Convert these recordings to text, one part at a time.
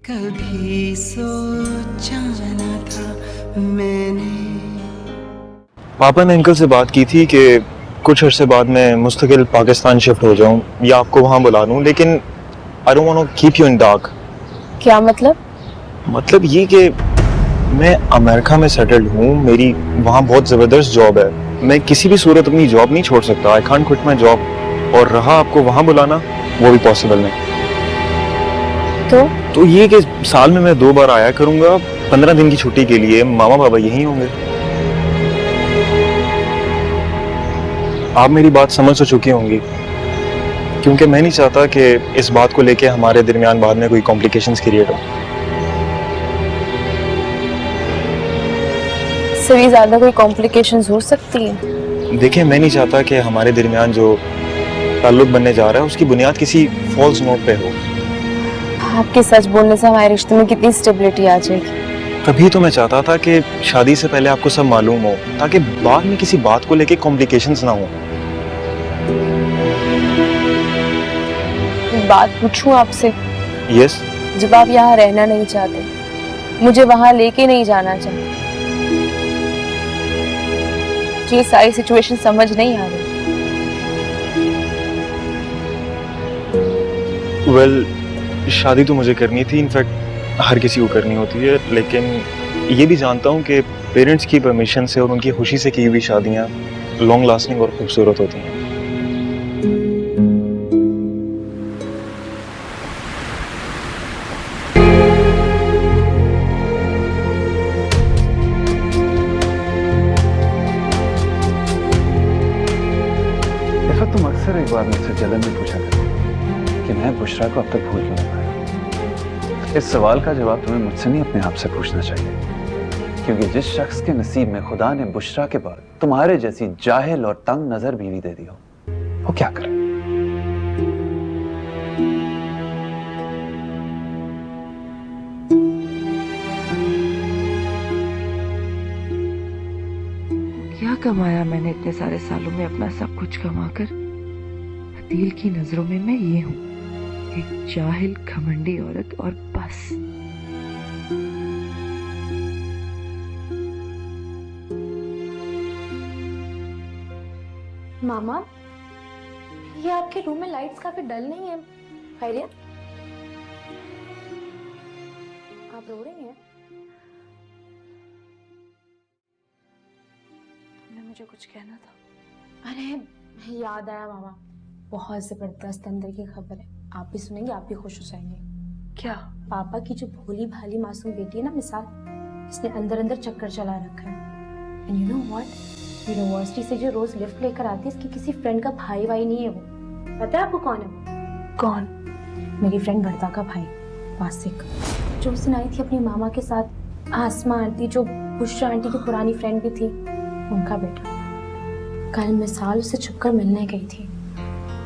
कभी सोचा न था मैंने। पापा ने अंकल से बात की थी कि कुछ अरसे बाद मैं मुस्तकिल पाकिस्तान शिफ्ट हो जाऊं या आपको वहां बुला लूं, लेकिन I don't want to keep you in dark. क्या मतलब? मतलब ये कि मैं अमेरिका में सेटल्ड हूं, मेरी वहां बहुत ज़बरदस्त जॉब है, मैं किसी भी सूरत अपनी जॉब नहीं छोड़ सकता। I can't quit my job. और रहा आपको वहां बुलाना, वो भी पॉसिबल नहीं। तो ये कि साल में मैं 2 बार आया करूंगा 15 दिन की छुट्टी के लिए, मामा बाबा यहीं होंगे। आप मेरी बात समझ तो चुकी होंगी, क्योंकि मैं नहीं चाहता कि इस बात को लेके हमारे दरमियान बाद में कोई कॉम्प्लिकेशंस क्रिएट हो। इससे भी ज्यादा कोई कॉम्प्लिकेशंस हो सकती है। देखिए, मैं नहीं चाहता कि हमारे दरमियान जो ताल्लुक बनने जा रहा है उसकी बुनियाद किसी फॉल्स नोट पे हो। आपके सच बोलने से हमारे रिश्ते में कितनी स्टेबिलिटी आ जाएगी। तभी तो मैं चाहता था कि शादी से पहले आपको सब मालूम हो, ताकि बाद में किसी बात को लेके कॉम्प्लिकेशंस ना हो। बात पूछूं आपसे? यस। जब आप यहाँ रहना नहीं चाहते, मुझे वहां लेके नहीं जाना चाहते, ये सारी सिचुएशन समझ नहीं आ रही। वेल, शादी तो मुझे करनी थी, इनफैक्ट हर किसी को करनी होती है, लेकिन ये भी जानता हूँ कि पेरेंट्स की परमिशन से और उनकी खुशी से की हुई शादियाँ लॉन्ग लास्टिंग और खूबसूरत होती हैं। तुम अक्सर एक बार मुझसे जलन में पूछा करते कि मैं बुशरा को अब तक भूल क्यों नहीं पाया। इस सवाल का जवाब तुम्हें मुझसे नहीं अपने आप से पूछना चाहिए, क्योंकि जिस शख्स के नसीब में खुदा ने बुशरा के बाद तुम्हारे जैसी जाहिल और तंग नजर बीवी दे दी हो, वो क्या करे। क्या कमाया मैंने इतने सारे सालों में अपना सब कुछ कमाकर? अदील की नजरों में मैं ये हूं, एक जाहिल घमंडी औरत, और बस। मामा, ये आपके रूम में लाइट्स काफी डल नहीं है? खैरियत? आप रो रही हैं? तुमने मुझे कुछ कहना था। अरे याद आया मामा, बहुत जबरदस्त अंदर की खबर है, आप भी सुनेंगे, आप भी खुश हो जाएंगे। क्या? पापा की जो भोली भाली मासूम बेटी है ना मिसाल, इसने अंदर अंदर चक्कर चला रखा है। And you know what, university से जो रोज लिफ्ट लेकर आती है, इसकी किसी फ्रेंड का भाई वाई नहीं है वो। पता है आपको कौन है वो? कौन? मेरी फ्रेंड वर्दा का भाई, वासिक, जो उस दिन आई थी अपनी मामा के साथ। आसमा आंटी, जो बुशरा आंटी की पुरानी फ्रेंड भी थी, उनका बेटा। कल मिसाल उससे छुपकर मिलने गई थी।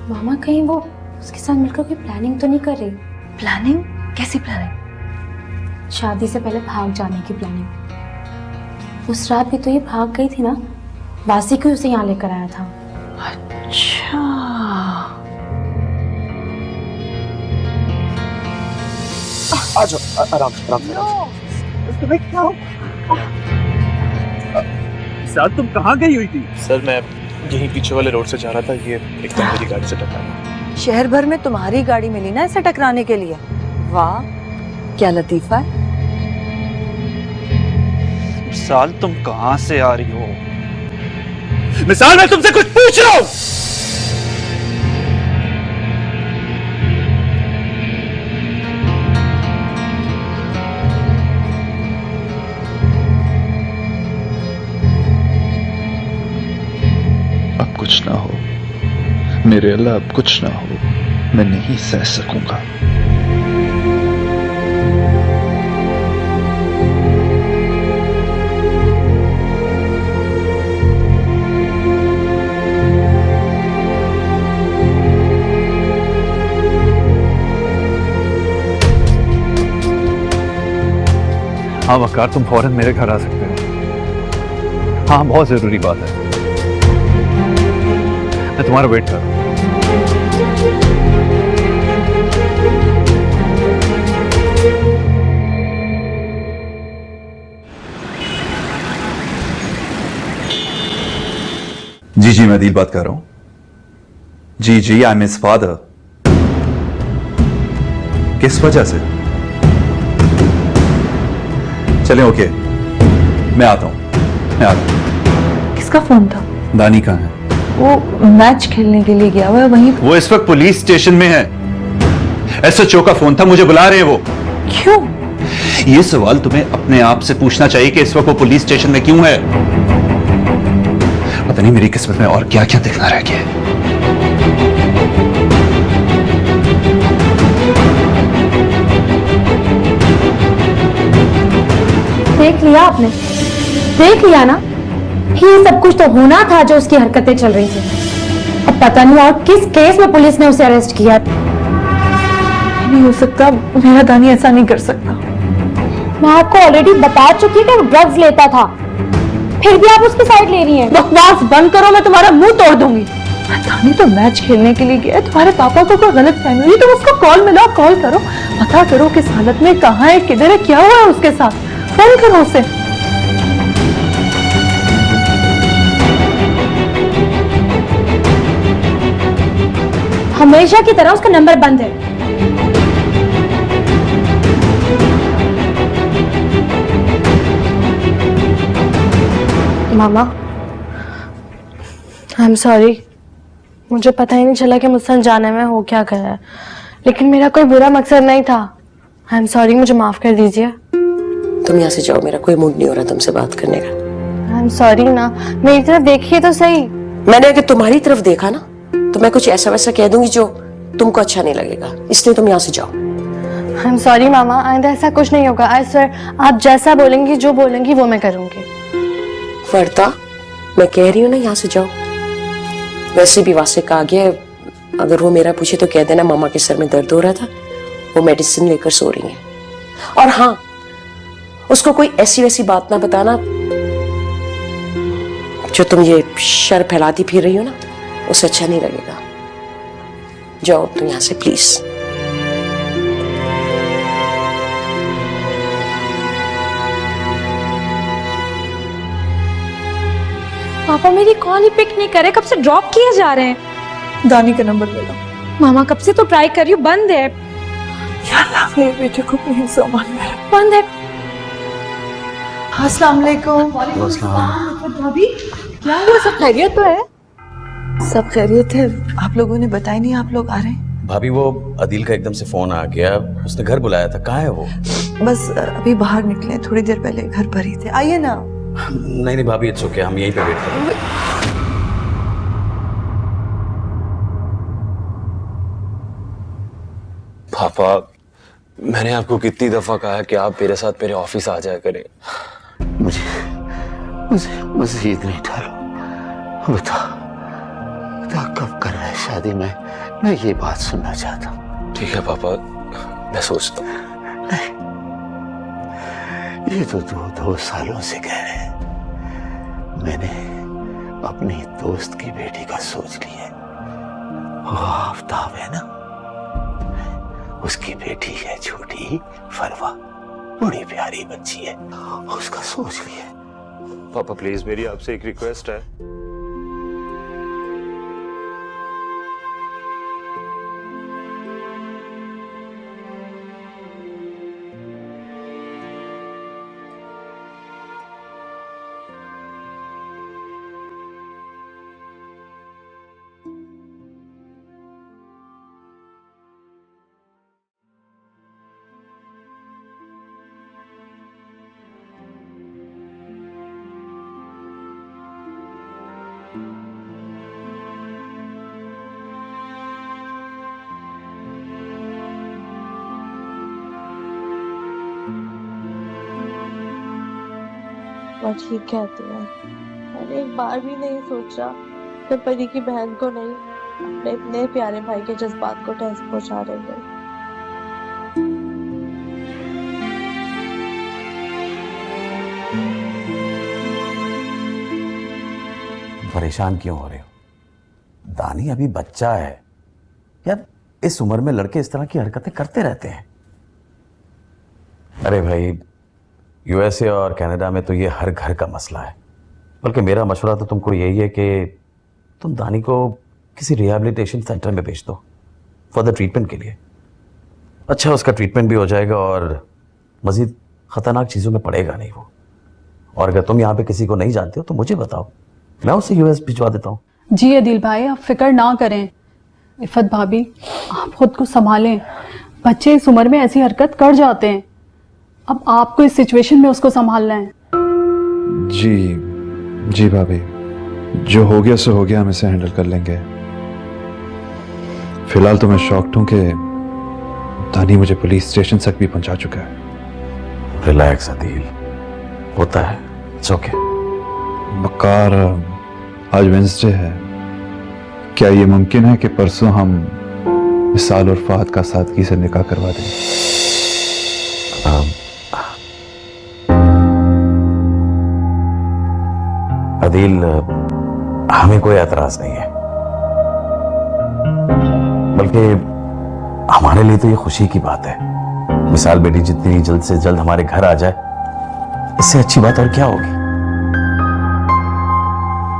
मामा कहीं वो उसके साथ मिलकर कोई प्लानिंग तो नहीं कर रही? प्लानिंग? कैसी प्लानिंग? शादी से पहले भाग जाने की प्लानिंग। उस रात भी तो ये भाग गई थी ना, वासी को उसे यहाँ लेकर आया था। अच्छा, आ जाओ, आराम से, आराम से। तुम्हें क्या हो? साथ तुम कहाँ गई हुई थी? सर, मैं यहीं पीछे वाले रोड से जा रहा था, ये एकदम मेरी गाड़ी से टकराया। शहर भर में तुम्हारी गाड़ी मिली ना इसे टकराने के लिए? वाह, क्या लतीफा है। मिसाल, तुम कहाँ से आ रही हो? मिसाल, मैं तुमसे कुछ पूछ रहा हूँ। अब कुछ ना हो मेरे अल्लाह, अब कुछ ना हो, मैं नहीं सह सकूंगा। हाँ वकार, तुम फौरन मेरे घर आ सकते हो। हाँ, बहुत जरूरी बात है, मैं तुम्हारा वेट कर रहा हूं। Thank you. जी मैं दिल बात कर रहा हूं। जी आई एम हिज फादर। किस वजह से? चलें ओके, मैं आता हूं। किसका फोन था? दानी कहाँ है? वो मैच खेलने के लिए गया हुआ है वहीं। वो इस वक्त पुलिस स्टेशन में है। एसएचओ का फोन था, मुझे बुला रहे हैं वो। क्यों? ये सवाल तुम्हें अपने आप से पूछना चाहिए कि इस वक्त वो पुलिस स्टेशन में क्यों है। पता नहीं मेरी किस्मत में और क्या क्या दिखना रह गया है। देख लिया आपने? देख लिया ना? ये सब कुछ तो होना था जो उसकी हरकतें चल रही थी। अब पता नहीं और किस केस में पुलिस ने उसे अरेस्ट किया। नहीं हो सकता, मेरा दानी ऐसा नहीं कर सकता। मैं आपको ऑलरेडी बता चुकी कि वो ड्रग्स लेता था, फिर भी आप उसकी साइड ले रही हैं। बकवास बंद करो, मैं तुम्हारा मुंह तोड़ दूंगी। दानी तो मैच खेलने के लिए गया, तुम्हारे पापा को कोई गलत फहमी हुई तो उसको कॉल मिला, कॉल करो, पता करो किस हालत में, कहाँ है, किधर है, क्या हुआ है उसके साथ, फोन करो उसे। हमेशा की तरह उसका नंबर बंद है। मामा, आई एम सॉरी, मुझे पता ही नहीं चला कि मुझसे अनजाने में हो क्या गया है, लेकिन मेरा कोई बुरा मकसद नहीं था। आई एम सॉरी, मुझे माफ कर दीजिए। तुम यहाँ से जाओ, मेरा कोई मूड नहीं हो रहा तुमसे बात करने का। आई एम सॉरी ना, मेरी तरफ देखिए तो सही। मैंने अगर तुम्हारी तरफ देखा ना तो मैं कुछ ऐसा वैसा कह दूंगी जो तुमको अच्छा नहीं लगेगा, इसलिए तुम यहाँ से जाओ। आई एम सॉरी मामा, आइंदा ऐसा कुछ नहीं होगा। आई स्वेयर, आप जैसा बोलेंगी, जो बोलेंगी वो मैं करूंगी। वर्ता, मैं कह रही हूँ ना यहाँ से जाओ। वैसे भी वासिक आ गया, अगर वो मेरा पूछे तो कह देना मामा के सर में दर्द हो रहा था, वो मेडिसिन लेकर सो रही है। और हाँ, उसको कोई ऐसी वैसी बात ना बताना जो तुम ये शर फैलाती फिर रही हो ना, उसे अच्छा नहीं लगेगा। जाओ तुम यहाँ से प्लीज। पापा मेरी कॉल ही पिक नहीं करे, कब से ड्रॉप किए जा रहे हैं। दानी का नंबर ले लो। मामा कब से तो ट्राई कर रही हूँ, बंद है। या अल्लाह, मेरे बेटे को प्लीज सामान मेरा बंद है। अस्सलाम वालेकुम। भाभी क्या हुआ, सब खैरियत तो है? सब खैरियत है। आप लोगों ने बताया नहीं आप लोग आ रहे हैं? भाभी वो अदील का एकदम से फोन आ गया, उसने घर बुलाया था। कहाँ है वो? बस अभी बाहर निकले, थोड़ी देर पहले घर पर ही थे। आइए ना। नहीं भाभी, इट्स ओके, हम यहीं पे वेट करेंगे। पापा, मैंने आपको कितनी दफा कहा है कि आप मेरे साथ मेरे ऑफिस आ जाया करें। मुझे मजीद नहीं डालो। बता कब कर रहा है शादी में? मैं ये बात सुनना चाहता हूँ। ठीक है पापा, मैं सोचता हूँ। नहीं, ये तो 2 सालों से कह रहे हैं। मैंने अपनी दोस्त की बेटी का सोच लिया। वो आफ्ताब है ना, उसकी बेटी है छोटी फरवा, बड़ी प्यारी बच्ची है, उसका सोच लिया। पापा प्लीज, मेरी आपसे एक रिक्वेस्ट है। वो ठीक कहती है। मैंने एक बार भी नहीं सोचा कि परी की बहन को नहीं, अपने इतने प्यारे भाई के जज्बात को ठेस पहुंचा रहे हैं। परेशान क्यों हो रहे हो? दानी अभी बच्चा है यार, इस उम्र में लड़के इस तरह की हरकतें करते रहते हैं। अरे भाई, यूएसए और कनाडा में तो ये हर घर का मसला है। बल्कि मेरा मशवरा तो तुमको यही है कि तुम दानी को किसी रिहैबिलिटेशन सेंटर में भेज दो फॉर द ट्रीटमेंट के लिए। अच्छा, उसका ट्रीटमेंट भी हो जाएगा और मजीद खतरनाक चीज़ों में पड़ेगा नहीं वो। और अगर तुम यहाँ पे किसी को नहीं जानते हो तो मुझे बताओ, मैं उसे यूएस भिजवा देता हूँ। जी अदिल भाई, आप फिक्र ना करें। इफ़त भाभी, आप खुद को संभालें। बच्चे इस उम्र में ऐसी हरकत कर जाते हैं। अब आपको इस सिचुएशन में उसको संभालना है। जी भाभी, जो हो गया सो हो गया, हम इसे हैंडल कर लेंगे। फिलहाल तो मैं शॉक्ड हूं कि दानी मुझे पुलिस स्टेशन तक भी पहुंचा चुका है। रिलैक्स अदील, होता है, इट्स ओके। बकार, आज वेंसडे है, क्या ये मुमकिन है कि परसों हम मिसाल और फहद का सादगी से निकाह करवा दें? अदील, हमें कोई एतराज नहीं है, बल्कि हमारे लिए तो ये खुशी की बात है। मिसाल बेटी जितनी जल्द से जल्द हमारे घर आ जाए, इससे अच्छी बात और क्या होगी।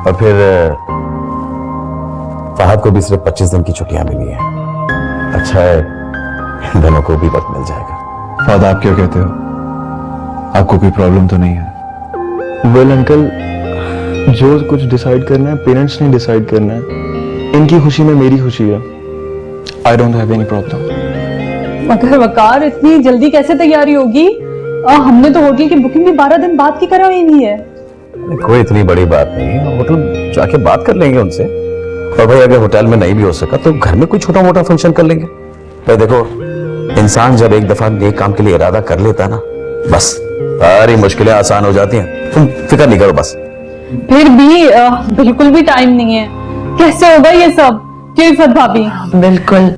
और फिर फहद को भी सिर्फ 25 दिन की छुट्टियां मिली हैं। अच्छा है, इन दोनों को भी वक्त मिल जाएगा। फहद, आप क्या कहते हो? आपको कोई प्रॉब्लम तो नहीं है? वेल अंकल, जो कुछ डिसाइड करना है पेरेंट्स ने डिसाइड करना है। इनकी खुशी में मेरी खुशी है। I don't have any problem. मगर वकार, इतनी जल्दी कैसे तैयारी होगी? हमने तो होटल की बुकिंग भी 12 दिन बाद की कराई हुई है। कोई इतनी बड़ी बात नहीं है, होटल जाके बात कर लेंगे उनसे। और भाई, अगर होटल में नहीं भी हो सका तो घर में कोई छोटा मोटा फंक्शन कर लेंगे। तो देखो, इंसान जब एक दफा एक काम के लिए इरादा कर लेता है ना, बस सारी मुश्किलें आसान हो जाती हैं। तुम फिक्र नहीं करो बस। फिर भी बिल्कुल भी टाइम नहीं है। कैसे होगा ये सब? क्यों इफ़त भाभी? बिल्कुल।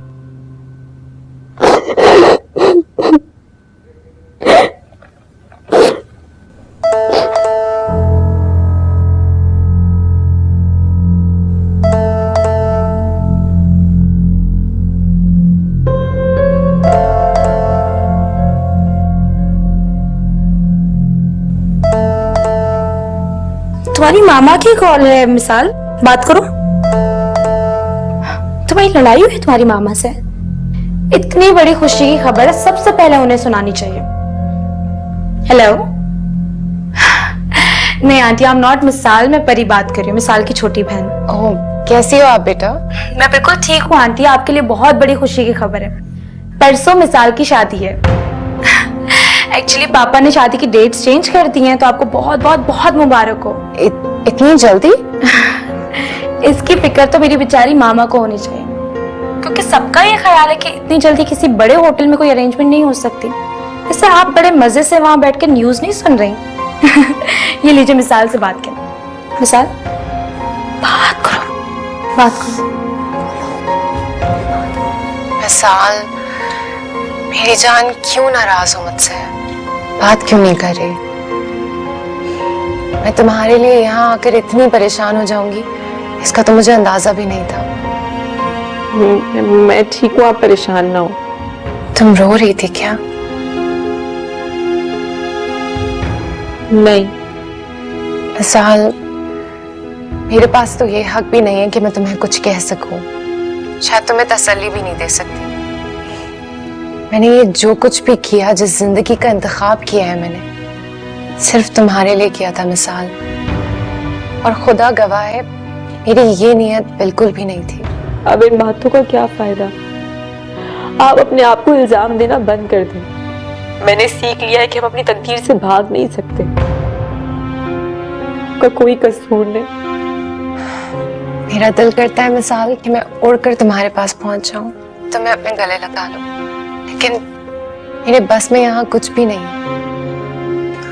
तुम्हारी मामा की कॉल है मिसाल, बात करो। तुम्हारी लड़ाई हुई तुम्हारी मामा से? इतनी बड़ी खुशी की खबर सबसे पहले उन्हें सुनानी चाहिए। हेलो। नहीं आंटी, आई एम नॉट मिसाल, मैं परी बात कर रही हूँ, मिसाल की छोटी बहन। ओह, कैसी हो आप बेटा? मैं बिल्कुल ठीक हूँ आंटी, आपके लिए बहुत बड़ी खुशी की खबर है। परसों मिसाल की शादी है। एक्चुअली पापा ने शादी की डेट्स चेंज कर दी हैं, तो आपको बहुत बहुत बहुत मुबारक हो। इतनी जल्दी? इसकी फिक्र तो मेरी बेचारी मामा को होनी चाहिए, क्योंकि सबका ये ख्याल है कि इतनी जल्दी किसी बड़े होटल में कोई अरेंजमेंट नहीं हो सकती। इससे आप बड़े मजे से वहां बैठ के न्यूज नहीं सुन रही। ये लीजिए, मिसाल से बात करें। मिसाल, बात करो, बात करो। मिसाल, मेरी जान, क्यों नाराज हो मुझसे? बात क्यों नहीं कर रही? मैं तुम्हारे लिए यहाँ आकर इतनी परेशान हो जाऊंगी, इसका तो मुझे अंदाजा भी नहीं था। मैं ठीक हूँ, आप परेशान ना हो। तुम रो रही थी क्या? नहीं। मिसाल, मेरे पास तो ये हक भी नहीं है कि मैं तुम्हें कुछ कह सकूं। शायद तुम्हें तसल्ली भी नहीं दे सकती। मैंने ये जो कुछ भी किया, जिस जिंदगी का इंतखाब किया है, मैंने सिर्फ तुम्हारे लिए किया था मिसाल। और खुदा गवाह है, मेरी ये नीयत बिल्कुल भी नहीं थी। अब इन बातों का क्या फायदा? आप अपने आप को इल्जाम देना बंद कर दें। मैंने सीख लिया है कि हम अपनी तकदीर से भाग नहीं सकते। का कोई कसूर नहीं। मेरा दिल करता है मिसाल कि मैं उड़कर तुम्हारे पास पहुंच जाऊं, तुम्हें अपने गले लगा लूं, लेकिन मेरे बस में यहाँ कुछ भी नहीं।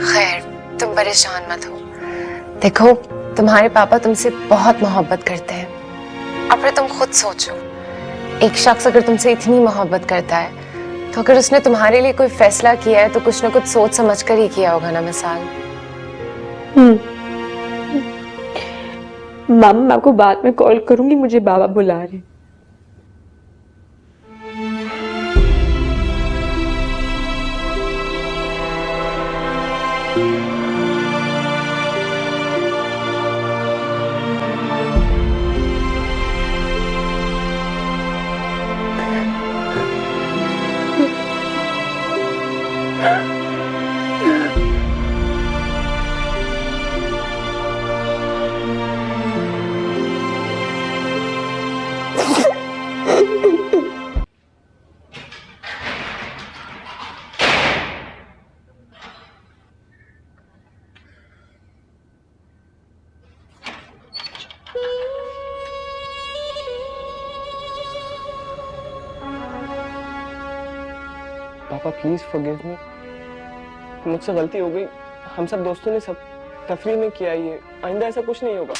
खैर, तुम परेशान मत हो। देखो, तुम्हारे पापा तुमसे बहुत मोहब्बत करते हैं। और फिर तुम खुद सोचो, एक शख्स अगर तुमसे इतनी मोहब्बत करता है, तो अगर उसने तुम्हारे लिए कोई फैसला किया है तो कुछ ना कुछ सोच समझ कर ही किया होगा ना मिसाल। मामा, मैं आपको बाद में कॉल करूंगी, मुझे बाबा बुला रहे हैं। पापा प्लीज फॉरगिव मी, मुझसे गलती हो गई। हम सब दोस्तों ने सब तफरीह में किया, ये आइंदा ऐसा कुछ नहीं होगा।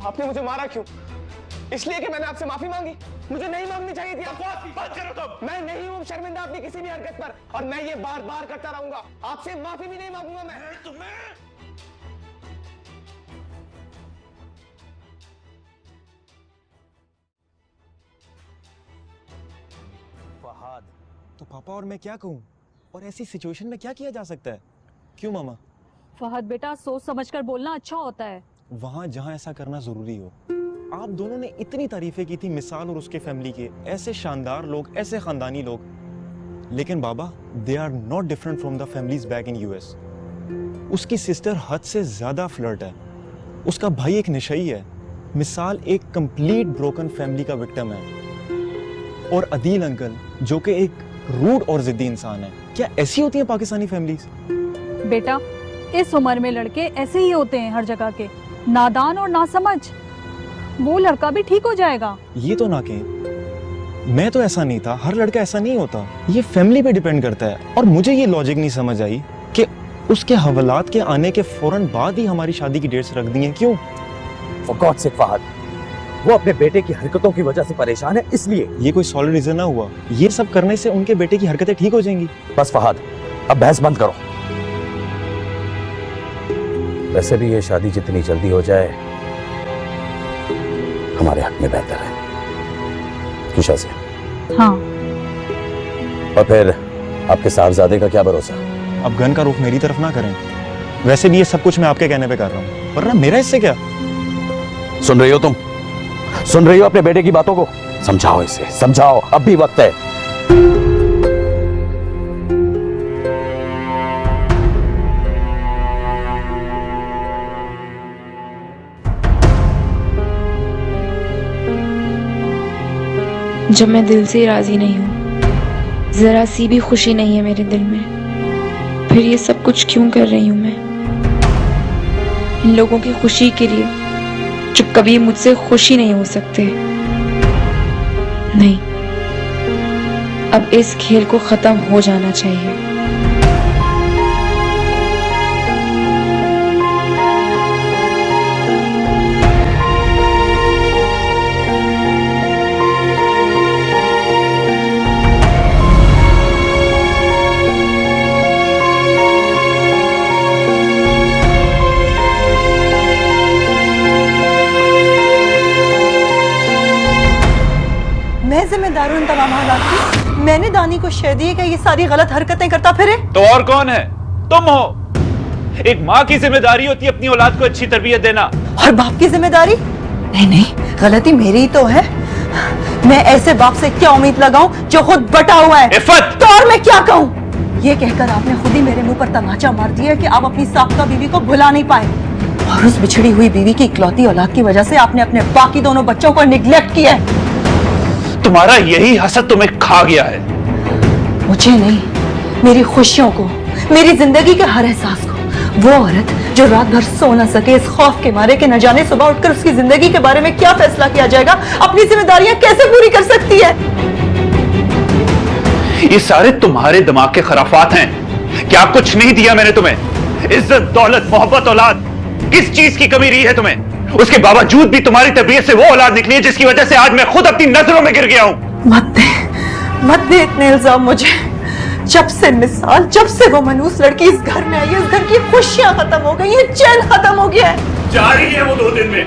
आपने मुझे मारा क्यों? इसलिए कि मैंने आपसे माफी मांगी? मुझे नहीं मांगनी चाहिए थी। बात करो तुम। मैं नहीं हूँ शर्मिंदा अपनी किसी भी हरकत पर, और मैं ये बार बार करता रहूंगा। आपसे माफी भी नहीं मांगूंगा मैं। तुम्हें फहाद, तो पापा और मैं क्या कहूँ? और ऐसी सिचुएशन में क्या किया जा सकता है? क्यों मामा? फहद बेटा, सोच समझकर बोलना अच्छा होता है। वहाँ जहाँ ऐसा करना जरूरी हो। आप दोनों ने इतनी तारीफें की थी मिसाल और उसके फैमिली के, ऐसे शानदार लोग, ऐसे खानदानी लोग, लेकिन बाबा they are not different from the families back in US. उसकी सिस्टर हद से ज्यादा फ्लर्ट है, उसका भाई एक नशई है, मिसाल एक कंप्लीट ब्रोकन फैमिली का विक्टिम है, और अदील अंकल जो कि एक रूड और जिद्दी इंसान है। क्या ऐसी होती हैं पाकिस्तानी फैमिलीज? बेटा, इस उम्र में लड़के ऐसे ही होते हैं, हर जगह के, नादान और नासमझ। वो लड़का भी ठीक हो जाएगा। ये तो ना कहें, मैं तो ऐसा नहीं था, हर लड़का ऐसा नहीं होता, ये फैमिली पे डिपेंड करता है। और मुझे ये लॉजिक नहीं समझ आई कि उसके हवालात के आने के फौरन बाद ही हमारी शादी की डेट्स रख दी हैं। क्यों? For God's sake, फहद, वो अपने बेटे की हरकतों की वजह से परेशान है, इसलिए। ये कोई सॉलिड रीजन ना हुआ। ये सब करने से उनके बेटे की हरकतें ठीक हो जाएंगी। बस फहद, अब बहस बंद करो। वैसे भी ये शादी जितनी जल्दी हो जाए हमारे हक में बेहतर है। खुशा से। हाँ। और फिर आपके साहबजादे का क्या भरोसा? अब गन का रुख मेरी तरफ ना करें। वैसे भी ये सब कुछ मैं आपके कहने पे कर रहा हूँ, वरना मेरा इससे क्या? सुन रही हो तुम? सुन रही हो अपने बेटे की बातों को? समझाओ इसे, समझाओ, अब भी वक्त है। जब मैं दिल से राजी नहीं हूँ, जरा सी भी खुशी नहीं है मेरे दिल में, फिर ये सब कुछ क्यों कर रही हूँ मैं? इन लोगों की खुशी के लिए जो कभी मुझसे खुशी नहीं हो सकते। नहीं, अब इस खेल को खत्म हो जाना चाहिए। मैं जिम्मेदार हूँ इन तमाम हालात की। मैंने दानी को शह दी है कि ये सारी गलत हरकतें करता फिरे। तो और कौन है? तुम हो। एक माँ की जिम्मेदारी होती है अपनी औलाद को अच्छी तरबियत देना। और बाप की जिम्मेदारी? नहीं नहीं, गलती मेरी ही तो है। मैं ऐसे बाप से क्या उम्मीद लगाऊं जो खुद बटा हुआ है। इफ़त! तो और मैं क्या कहूँ? ये कहकर आपने खुद ही मेरे मुंह पर तमाचा मार दिया कि आप अपनी साबका बीवी को भुला नहीं पाए, और उस बिछड़ी हुई बीवी की इकलौती औलाद की वजह से आपने अपने बाकी दोनों बच्चों को निगलेक्ट किया है। तुम्हारा यही हसद तुम्हें खा गया है। मुझे नहीं, मेरी खुशियों को, मेरी जिंदगी के हर एहसास को। वो औरत जो रात भर सो न सके इस खौफ के मारे कि न जाने सुबह उठकर उसकी जिंदगी के बारे में क्या फैसला किया जाएगा, अपनी जिम्मेदारियां कैसे पूरी कर सकती है? ये सारे तुम्हारे दिमाग के खराफात हैं। क्या कुछ नहीं दिया मैंने तुम्हें? इज्जत, दौलत, मोहब्बत, औलाद, किस चीज की कमी रही है तुम्हें? उसके बावजूद भी तुम्हारी तबीयत से वो औलाद निकली है जिसकी वजह से आज मैं खुद अपनी नजरों में गिर गया हूं। मत दे इतने इल्जाम मुझे। जब से मिसाल, जब से वो मनूस लड़की इस घर में आई है, इस घर की खुशियां खत्म हो गई है, चैन खत्म हो गया है। जा रही है वो 2 दिन में,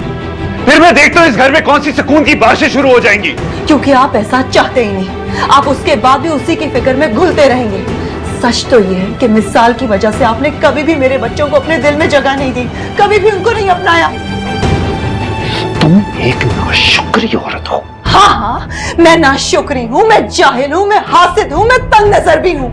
फिर मैं देखता हूं इस घर में कौन सी सुकून की बारिशें शुरू हो जाएंगी। क्योंकि आप ऐसा चाहते ही नहीं। आप उसके बाद भी उसी की फिक्र में घुलते रहेंगे। सच तो ये है कि मिसाल की वजह से आपने कभी भी मेरे बच्चों को अपने दिल में जगह नहीं दी, कभी भी उनको नहीं अपनाया। तुम एक नाशुक्री औरत हो। हाँ हाँ, मैं नाशुक्री हूँ, मैं जाहिल हूँ, मैं हासिद हूँ, मैं तंग नजर भी हूँ।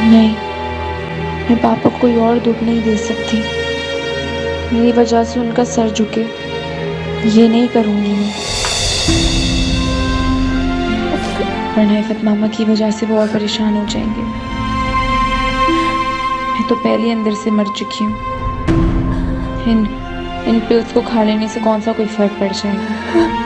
नहीं, मैं पापा को कोई और दुख नहीं दे सकती। मेरी वजह से उनका सर झुके, ये नहीं करूँगी मैं। वरना इफ़त मामा की वजह से वो और परेशान हो जाएंगे। मैं तो पहले अंदर से मर चुकी हूँ। इन पिल्स को खा लेने से कौन सा कोई फर्क पड़ जाएगा।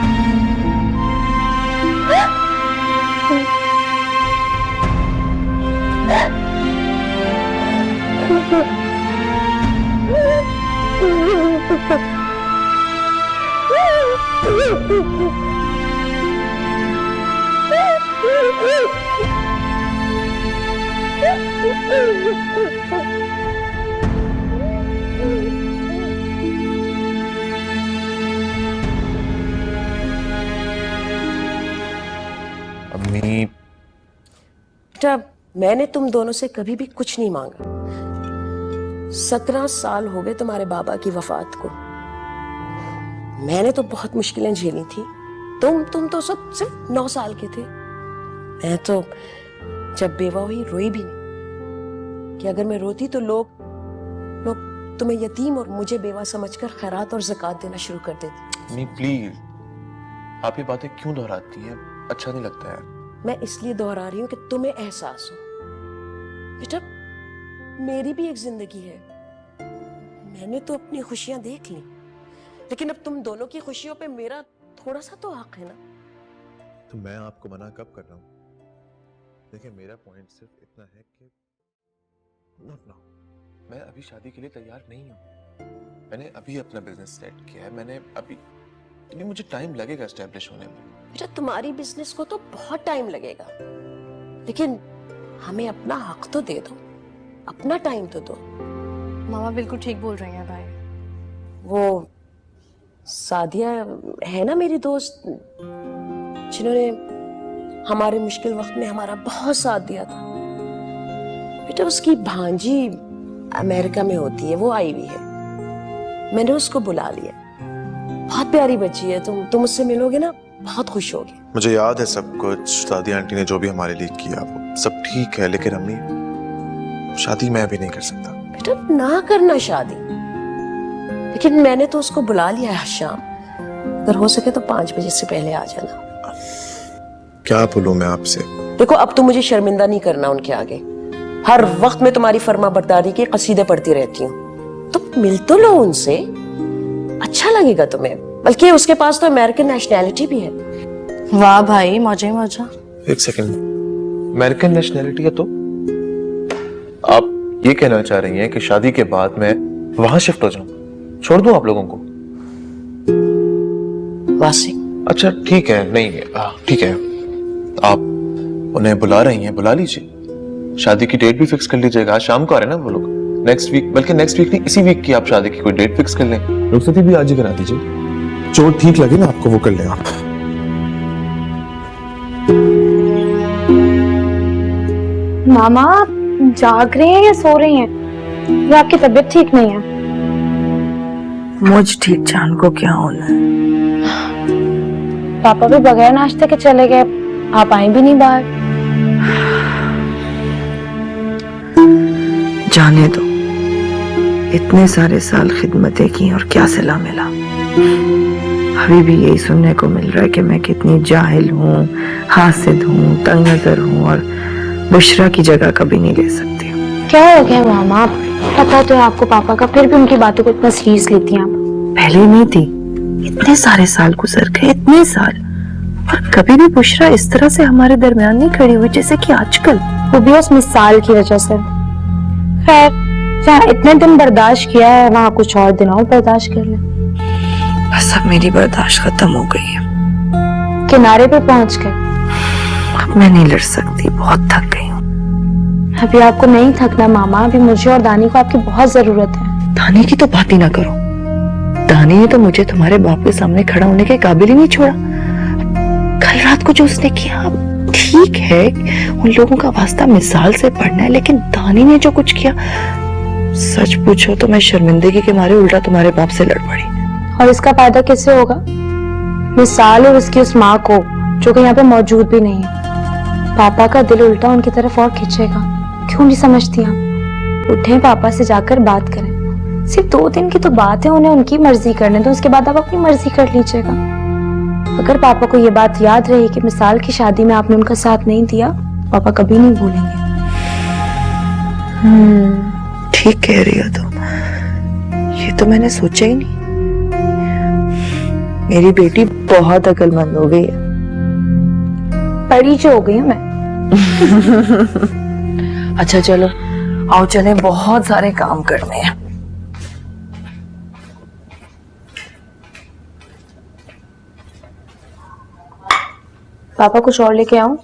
अम्मी, बेटा, मैंने तुम दोनों से कभी भी कुछ नहीं मांगा। 17 साल हो गए तुम्हारे बाबा की वफात को। मैंने तो बहुत मुश्किलें झेली थी। तुम तो सब सिर्फ 9 साल के थे। मैं तो जब बेवा हुई रोई भी नहीं कि अगर मैं रोती तो लोग तुम्हें यतीम और मुझे बेवा समझकर खैरात और ज़कात देना शुरू कर देते। अम्मी प्लीज, आप ये बातें क्यों दोहराती हैं? अच्छा नहीं लगता है। मैं इसलिए दोहरा रही हूँ कि तुम्हें एहसास हो। बेटा, मेरी भी एक जिंदगी है। मैंने तो अपनी खुशियां देख ली, लेकिन अब तुम दोनों की खुशियों पे मेरा थोड़ा सा तो हक है ना। तो मैं आपको मना कब कर रहा हूँ? देखिए, मेरा पॉइंट सिर्फ इतना है कि नॉट नाउ। मैं अभी शादी के लिए तैयार नहीं हूँ। मैंने अभी अपना बिजनेस सेट किया है। मैंने अभी मुझे टाइम लगेगा एस्टेब्लिश होने में। बेटा, तुम्हारी बिजनेस को तो बहुत टाइम लगेगा, लेकिन हमें अपना हक तो दे दो, अपना टाइम तो दो। मामा बिल्कुल ठीक बोल रही हैं भाई। वो सादिया है ना मेरी दोस्त, जिन्होंने हमारे मुश्किल वक्त में हमारा बहुत साथ दिया था। बेटा, उसकी भांजी अमेरिका में होती है, वो आई हुई है। मैंने उसको बुला लिया। बहुत प्यारी बच्ची है। तुम उससे मिलोगे ना, बहुत खुश होगे। मुझे याद है सब कुछ। सादिया आंटी ने जो भी हमारे लिए किया वो सब ठीक है, लेकिन अम्मी, शादी मैं अभी नहीं कर सकता। बेटा, ना करना शादी, लेकिन मैंने तो उसको बुला लिया है शाम। अगर हो सके तो 5 बजे से पहले आ जाना। क्या बोलूं मैं आपसे? देखो, अब तो मुझे शर्मिंदा नहीं करना उनके आगे। हर वक्त मैं तुम्हारी फर्मा बरदारी के कसीदे पढ़ती रहती हूँ। तुम मिल तो लो उनसे, अच्छा लगेगा तुम्हें। बल्कि उसके पास तो अमेरिकन नेशनैलिटी भी है। वाह भाई, मौजा ही मौजा। एक सेकंड, अमेरिकन नेशनैलिटी है तो आप ये कहना चाह रही हैं कि शादी के बाद मैं वहां शिफ्ट हो जाऊं, छोड़ दूं आप लोगों को? वासी, अच्छा ठीक है, नहीं ठीक है, आप उन्हें बुला रही हैं, बुला लीजिए। शादी की डेट भी फिक्स कर लीजिएगा। आज शाम को आ रहे हैं ना वो लोग, नेक्स्ट वीक, बल्कि नेक्स्ट वीक नहीं, इसी वीक की आप शादी की कोई डेट फिक्स कर लें। रुखसती भी आज ही करा दीजिए। जो ठीक लगे ना आपको वो कर लें आप। मामा जाग रहे हैं या सो रही हैं? या आपकी तबीयत ठीक नहीं है? मुझ ठीक जान को क्या होना है। पापा भी बगैर नाश्ते के चले गए, आप आई भी नहीं बाहर। जाने दो, इतने सारे साल खिदमतें की और क्या सिला मिला। अभी भी यही सुनने को मिल रहा है कि मैं कितनी जाहिल हूँ, हासिद हूँ, तंग नजर हूँ और बुशरा की जगह कभी नहीं ले सकती। क्या हो गया मामा? पता तो है आपको पापा का, फिर भी उनकी बातों को इतना सीरियस लेती हैं आप। पहले नहीं थी, इतने सारे साल गुजर गए, इतने साल, और कभी भी बुशरा इस तरह से हमारे दरमियान नहीं खड़ी हुई जैसे कि आजकल। वो भी उस मिसाल की वजह से। खैर, जहाँ इतने दिन बर्दाश्त किया है वहाँ कुछ और दिन और बर्दाश्त कर ले। बस अब मेरी बर्दाश्त खत्म हो गई है, किनारे पे पहुंच गए। अब मैं नहीं लड़ सकती, बहुत थक गई हूँ। अभी आपको नहीं थकना मामा, अभी मुझे और दानी को आपकी बहुत जरूरत है। दानी की तो बात ही ना करो, दानी ने तो मुझे तुम्हारे बाप के सामने खड़ा होने के काबिल ही नहीं छोड़ा। कल रात को जो उसने किया, ठीक है उन लोगों का वास्ता मिसाल से पढ़ना है, लेकिन दानी ने जो कुछ किया, सच पूछो तो मैं शर्मिंदगी के मारे उल्टा तुम्हारे बाप से लड़ पड़ी। और इसका फायदा किससे होगा? मिसाल और उसकी उस माँ को, जो कि यहाँ पे मौजूद भी नहीं है। पापा का दिल उल्टा उनकी तरफ और खींचेगा। क्यों नहीं समझती आप? उठे पापा से जाकर बात करें। सिर्फ 2 दिन की तो बात है, उन्हें उनकी मर्जी करने दो, उसके बाद आप अपनी मर्जी कर लीजिएगा। अगर पापा को ये बात याद रही कि मिसाल की शादी में आपने उनका साथ नहीं दिया, पापा कभी नहीं भूलेंगे। ठीक कह रही हो तुम, ये तो मैंने सोचा ही नहीं। मेरी बेटी बहुत अक्लमंद हो गई है। परी जो हो गई हूँ मैं। अच्छा चलो आओ चले, बहुत सारे काम करने हैं। पापा कुछ और लेके आऊं?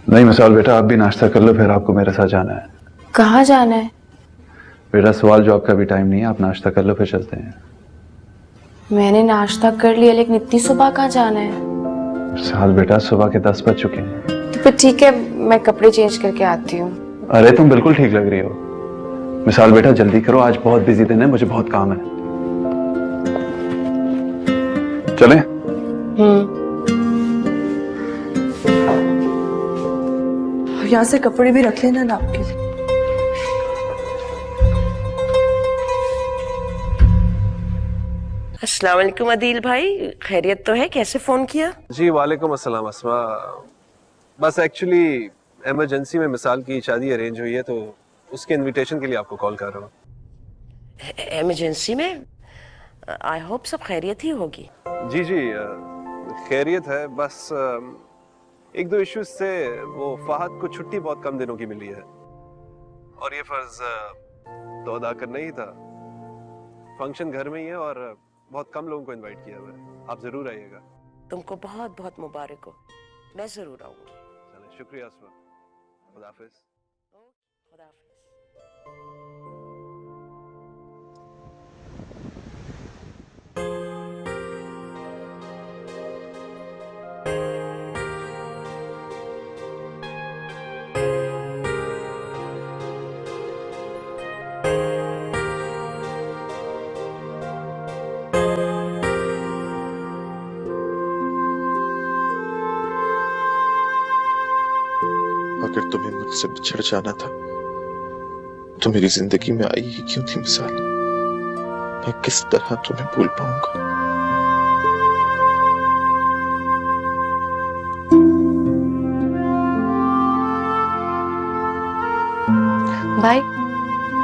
नहीं मिसाल बेटा, आप भी नाश्ता कर लो, फिर आपको मेरे साथ जाना है। कहाँ जाना है? बेटा सवाल जवाब का भी टाइम नहीं है, आप नाश्ता कर लो फिर चलते हैं। मैंने नाश्ता कर लिया, लेकिन इतनी सुबह कहाँ जाना है? मिसाल बेटा, सुबह के 10 बज चुके हैं। तो फिर ठीक है, मैं कपड़े चेंज करके आती हूँ। अरे तुम बिल्कुल ठीक लग रही हो। मिसाल बेटा जल्दी करो, आज बहुत बिजी दिन है, मुझे बहुत काम है। चलें? यहाँ से कपड़े भी रख लेना ना आपके लिए। अस्सलाम वालेकुम अदील भाई, खैरियत तो है? कैसे फोन किया? जी वालेकुम अस्सलाम अस्मा। बस एक्चुअली इमरजेंसी में मिसाल की शादी अरेंज हुई है, तो उसके इनविटेशन के लिए आपको कॉल कर रहा हूँ। इमरजेंसी में? आई होप सब खैरियत ही होगी। जी जी खैरियत है, बस 1-2 इश्यूज से वो फहद को छुट्टी बहुत कम दिनों की मिली है और ये फर्ज तो अदा करना ही था। फंक्शन घर में ही है और बहुत कम लोगों को इनवाइट किया हुआ है। आप जरूर आइएगा। तुमको बहुत बहुत मुबारक हो, मैं जरूर आऊंगी। चलो शुक्रिया अस्मा, खुदा हाफिज। खुदा हाफिज। अगर तुम्हें मुझसे बिछड़ जाना था तो मेरी जिंदगी में आई ही क्यों थी मिसाल? मैं किस तरह तुम्हें भूल पाऊंगा? भाई,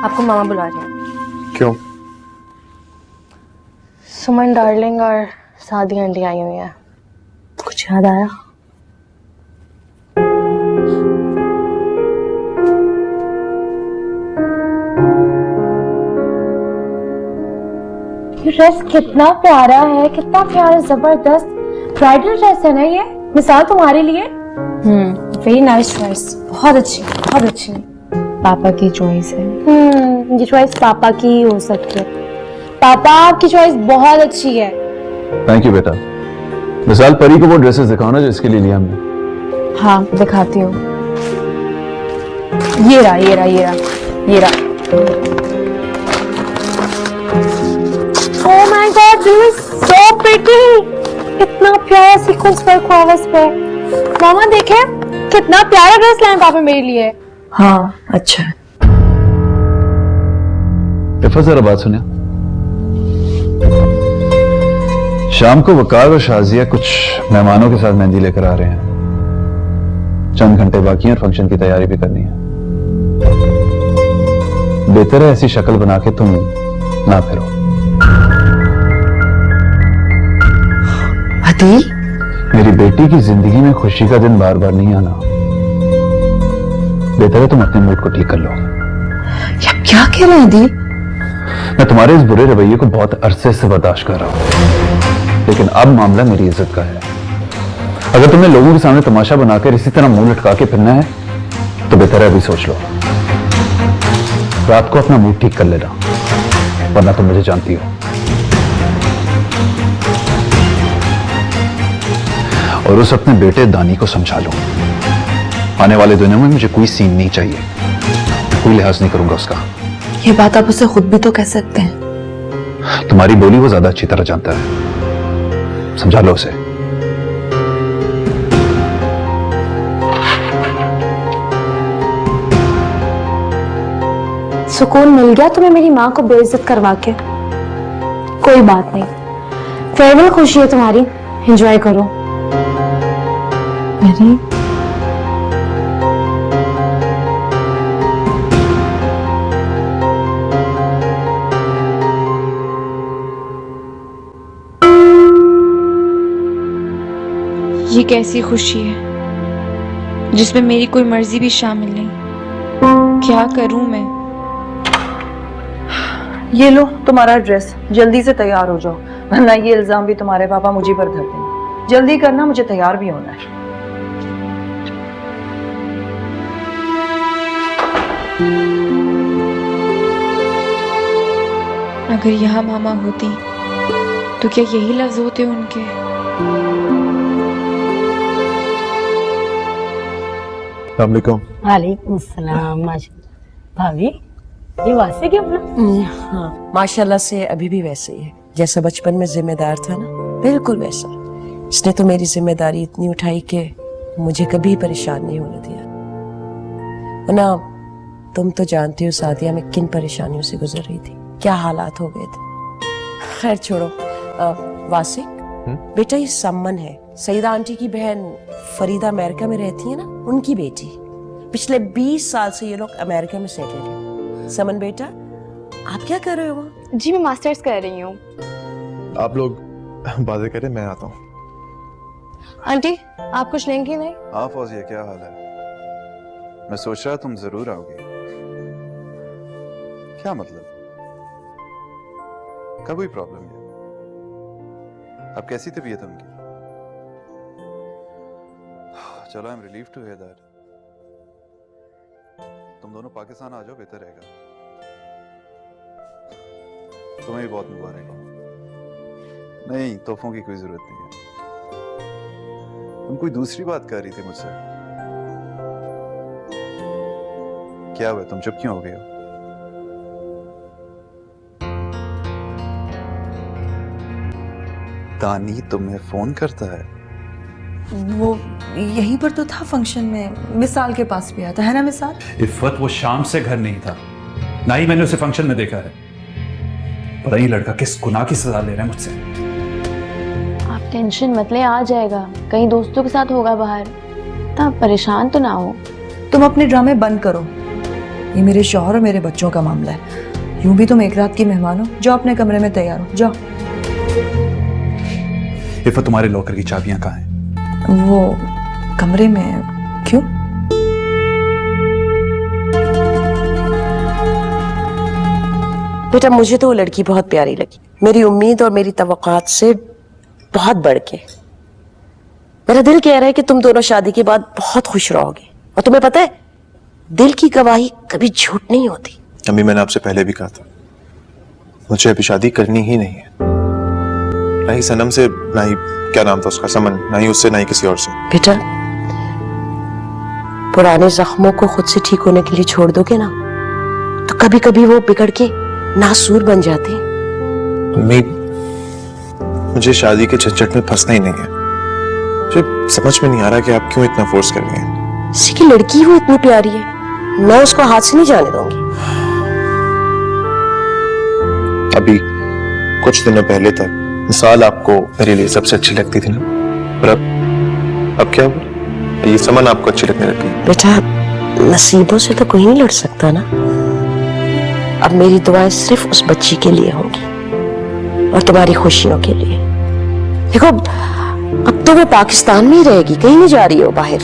आपको मामा बुला रहे हैं। क्यों? सुमन डार्लिंग और सादी आंटी आई हुई है। कुछ याद आया? ये ड्रेस कितना प्यारा है, कितना प्यारा, जबरदस्त ब्राइडल ड्रेस है ना ये? मिसाल तुम्हारे लिए? वेरी नाइस चॉइस, बहुत अच्छी, बहुत अच्छी। पापा की चॉइस है। ये चॉइस पापा की ही हो सकती है। पापा आपकी चॉइस बहुत अच्छी है। थैंक यू बेटा। मिसाल परी को वो ड्रेसेस दिखाओ ना जिसके लिए लिया हमने। हाँ दिखाती हूँ। ये रहा, ये रहा, ये रहा, ये रहा। Oh my God, this is so pretty! कितना प्यारा सीक्वेंस वर्क हुआ है इस पे। मामा देखे कितना प्यारा ड्रेस लाए पापा मेरे लिए। हाँ अच्छा है। इफ़ा जरा बात सुनिए। शाम को वकार और शाजिया कुछ मेहमानों के साथ मेहंदी लेकर आ रहे हैं। चंद घंटे बाकी हैं और फंक्शन की तैयारी भी करनी है। बेहतर है ऐसी शक्ल बना के तुम ना फिरो। अदील, मेरी बेटी की जिंदगी में खुशी का दिन बार बार नहीं आना। बेहतर है तुम अपने मूड को ठीक कर लो। आप क्या कह रहे हैं अदील? मैं तुम्हारे इस बुरे रवैये को बहुत अरसे से बर्दाश्त कर रहा हूं, लेकिन अब मामला मेरी इज्जत का है। अगर तुम्हें लोगों के सामने तमाशा बनाकर इसी तरह मुंह लटका के फिरना है तो बेहतर है अभी सोच लो। रात को अपना मूड ठीक कर लेना, वरना तुम मुझे जानती हो। और उस अपने बेटे दानी को समझा लो, आने वाले दिनों में मुझे कोई सीन नहीं चाहिए, कोई लिहाज नहीं करूंगा उसका। ये बात आप उसे खुद भी तो कह सकते हैं। तुम्हारी बोली वो ज्यादा अच्छी तरह जानता है, समझा लो उसे। सुकून मिल गया तुम्हें मेरी माँ को बेइज्जत करवा के? कोई बात नहीं, फेयरवेल खुशी है तुम्हारी, एंजॉय करो। अरे ये कैसी खुशी है जिसमें मेरी कोई मर्जी भी शामिल नहीं। क्या करूं मैं? ये लो तुम्हारा ड्रेस, जल्दी से तैयार हो जाओ, वरना ये इल्जाम भी तुम्हारे पापा मुझे पर धर देंगे। जल्दी करना, मुझे तैयार भी होना है। अगर यहाँ मामा होती तो क्या यही लफ्ज होते उनके? वालेकुम सलाम। भाभी, ये वासे क्या अपना? हाँ, माशाल्लाह से अभी भी वैसे ही है जैसा बचपन में जिम्मेदार था ना, बिल्कुल वैसा। इसने तो मेरी जिम्मेदारी इतनी उठाई कि मुझे कभी परेशान नहीं होने दिया। वरना तुम तो जानती हो सादिया में किन परेशानियों से गुजर रही थी, क्या हालात हो गए थे। खैर छोड़ो। वासिक, बेटा ये सम्मन है, सईदा आंटी की बहन फरीदा अमेरिका में रहती है ना, उनकी बेटी। पिछले 20 साल से ये लोग अमेरिका में सेटल हैं। समन बेटा, आप क्या कर रहे हो? जी मैं मास्टर्स कर रही हूँ। आप लोग बातें करें, मैं आता हूँ। आंटी आप कुछ लेंगी नहीं? हाँ फौजिया, क्या हाल है? मैं सोच रहा तुम जरूर आओगे। क्या मतलब? क्या कोई प्रॉब्लम है? अब कैसी तबीयत है उनकी? चलो, I am relieve to hear that. तुम दोनों पाकिस्तान आ जाओ, बेहतर रहेगा। तुम्हें भी बहुत मुबारक हो। नहीं, तोहफों की कोई जरूरत नहीं है। तुम कोई दूसरी बात कर रही थी मुझसे। क्या हुआ, तुम चुप क्यों हो गए हो? दानी तुम्हें फोन करता है? वो यहीं पर तो था फंक्शन में, मिसाल के पास भी आया था, है ना मिसाल? इफ़त वो शाम से घर नहीं था, ना ही मैंने उसे फंक्शन में देखा है। पता नहीं लड़का किस गुनाह की सजा ले रहा है मुझसे। आप टेंशन मत ले, आ जाएगा, कहीं दोस्तों के साथ होगा बाहर, तो आप परेशान तो ना हो। तुम अपने ड्रामे बंद करो, ये मेरे शौहर और मेरे बच्चों का मामला है। यूं भी तुम एक रात की मेहमान हो, जाओ अपने कमरे में तैयार हो, जाओ। इफ़त, तुम्हारे लॉकर की चाबियां कहाँ हैं? वो कमरे में है। क्यों? बेटा मुझे तो वो लड़की बहुत प्यारी लगी, मेरी उम्मीद और मेरी तवक्कात से बहुत बढ़ के। मेरा दिल कह रहा है कि तुम दोनों शादी के बाद बहुत खुश रहोगे। और तुम्हें पता है, दिल की गवाही कभी झूठ नहीं होती। अम्मी, मैंने आपसे पहले भी कहा था, मुझे अभी शादी करनी ही नहीं है। ना ही सनम से, ना ही क्या नाम था उसका, समन, ना ही उससे, ना ही किसी और से। बेटा, पुराने जख्मों को खुद से ठीक होने के लिए छोड़ दोगे ना, तो कभी कभी वो बिगड़ के नासूर बन जाते हैं। अम्मी, मुझे शादी के झंझट में फंसना ही नहीं है। मुझे समझ में नहीं आ रहा कि आप क्यों इतना फोर्स कर रही हैं। किसी की लड़की वो इतनी प्यारी है, मैं उसको हाथ से नहीं जाने दूंगी। अभी कुछ दिनों पहले तक मिसाल आपको मेरे लिए सबसे अच्छी लगती थी ना, पर अब क्या हुआ? ये समन आपको अच्छी लगने लगी? बेटा, नसीबों से तो कोई नहीं लड़ सकता ना। अब मेरी दुआएं सिर्फ उस बच्ची के लिए होंगी और तुम्हारी खुशियों के लिए। देखो, अब तो वो पाकिस्तान में ही रहेगी, कहीं नहीं जा रही हो बाहर।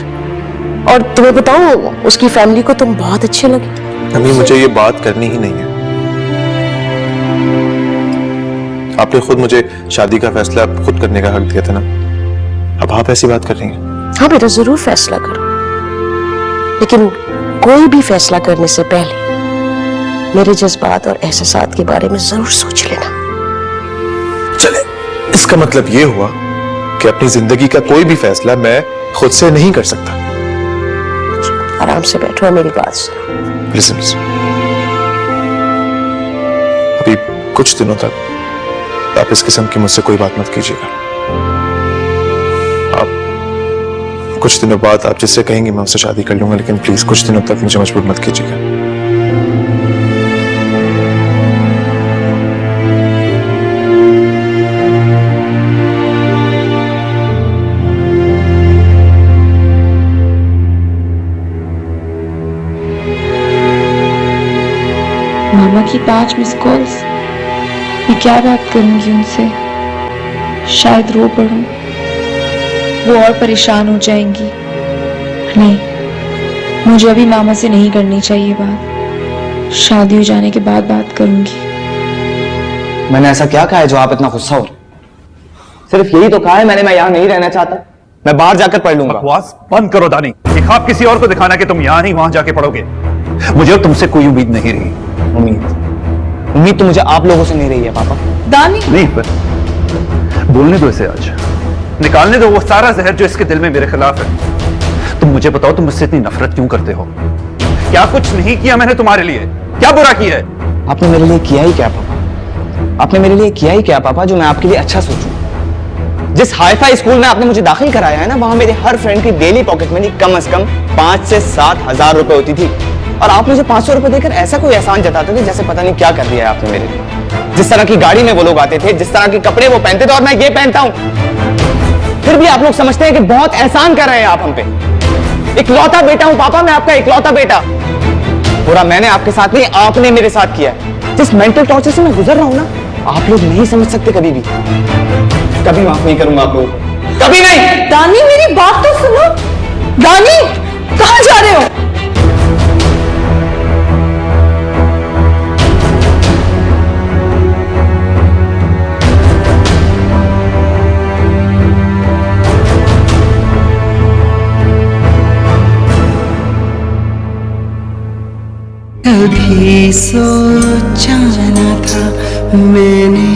और तुम्हें बताऊं, उसकी फैमिली को तुम बहुत अच्छे लगे। अम्मी, मुझे ये बात करनी ही नहीं है। आपने खुद मुझे शादी का फैसला खुद करने का हक दिया था ना, अब आप ऐसी बात कर रही हैं। हाँ बेटा, जरूर फैसला करो, लेकिन कोई भी फैसला करने से पहले मेरे जज्बात और एहसासात के बारे में जरूर सोच लेना। चले, इसका मतलब ये हुआ कि अपनी जिंदगी का कोई भी फैसला मैं खुद से नहीं कर सकता। आराम से बैठो और मेरी बात सुनो। लिसन, अभी कुछ दिनों तक आप इस किस्म की मुझसे कोई बात मत कीजिएगा। आप कुछ दिनों बाद आप जिससे कहेंगे मैं उससे शादी कर लूंगा, लेकिन प्लीज कुछ दिनों तक मुझे मजबूर मत कीजिएगा। मामा की 5 मिस कॉल्स, मैं क्या बात करूंगी उनसे? शायद रो पड़ूं, वो और परेशान हो जाएंगी। नहीं, मुझे अभी मामा से नहीं करनी चाहिए बात, शादी हो जाने के बाद बात करूंगी। मैंने ऐसा क्या कहा है जो आप इतना गुस्सा हो रहे? सिर्फ यही तो कहा है मैंने, मैं यहाँ नहीं रहना चाहता, मैं बाहर जाकर पढ़ लूंगा। बकवास बंद करो दानी, ये ख्वाब किसी और को दिखाना कि तुम यहाँ नहीं वहां जाके पढ़ोगे। मुझे तुमसे कोई उम्मीद नहीं रही। उम्मीद तो मुझे आप लोगों से नहीं रही है पापा। दानी, नहीं, पर बोलने दो इसे, आज निकालने दो वो सारा जहर जो इसके दिल में मेरे खिलाफ है। तुम मुझे बताओ, तुम मुझसे इतनी नफरत क्यों करते हो? क्या कुछ नहीं किया मैंने तुम्हारे लिए? क्या बुरा किया है? आपने मेरे लिए किया ही क्या पापा? आपने मेरे लिए किया ही क्या पापा जो मैं आपके लिए अच्छा सोचूं? जिस हाईफाई स्कूल में आपने मुझे दाखिल कराया है ना, वहां मेरे हर फ्रेंड की डेली पॉकेट मनी कम से कम 5 से 7 हजार रुपए होती थी, और आप मुझे 500 रुपए देकर ऐसा कोई एहसान जताते थे जैसे पता नहीं क्या कर दिया है आपने मेरे लिए। जिस तरह की गाड़ी में वो लोग आते थे, जिस तरह के कपड़े वो पहनते थे, और मैं ये पहनता हूं, फिर भी आप लोग समझते हैं कि बहुत एहसान कर रहे हैं आप हम पे। इकलौता बेटा हूं पापा, मैं आपका इकलौता बेटा। पूरा मैंने आपके साथ नहीं, आपने मेरे साथ किया है। जिस मेंटल टॉर्चर से मैं गुजर रहा हूं ना, आप लोग नहीं समझ सकते कभी भी। कभी माफ नहीं करूंगा आप लोगों को, कभी नहीं। दानी मेरी बात तो सुनो। दानी, कहां जा रहे हो? कभी सोचा न था मैंने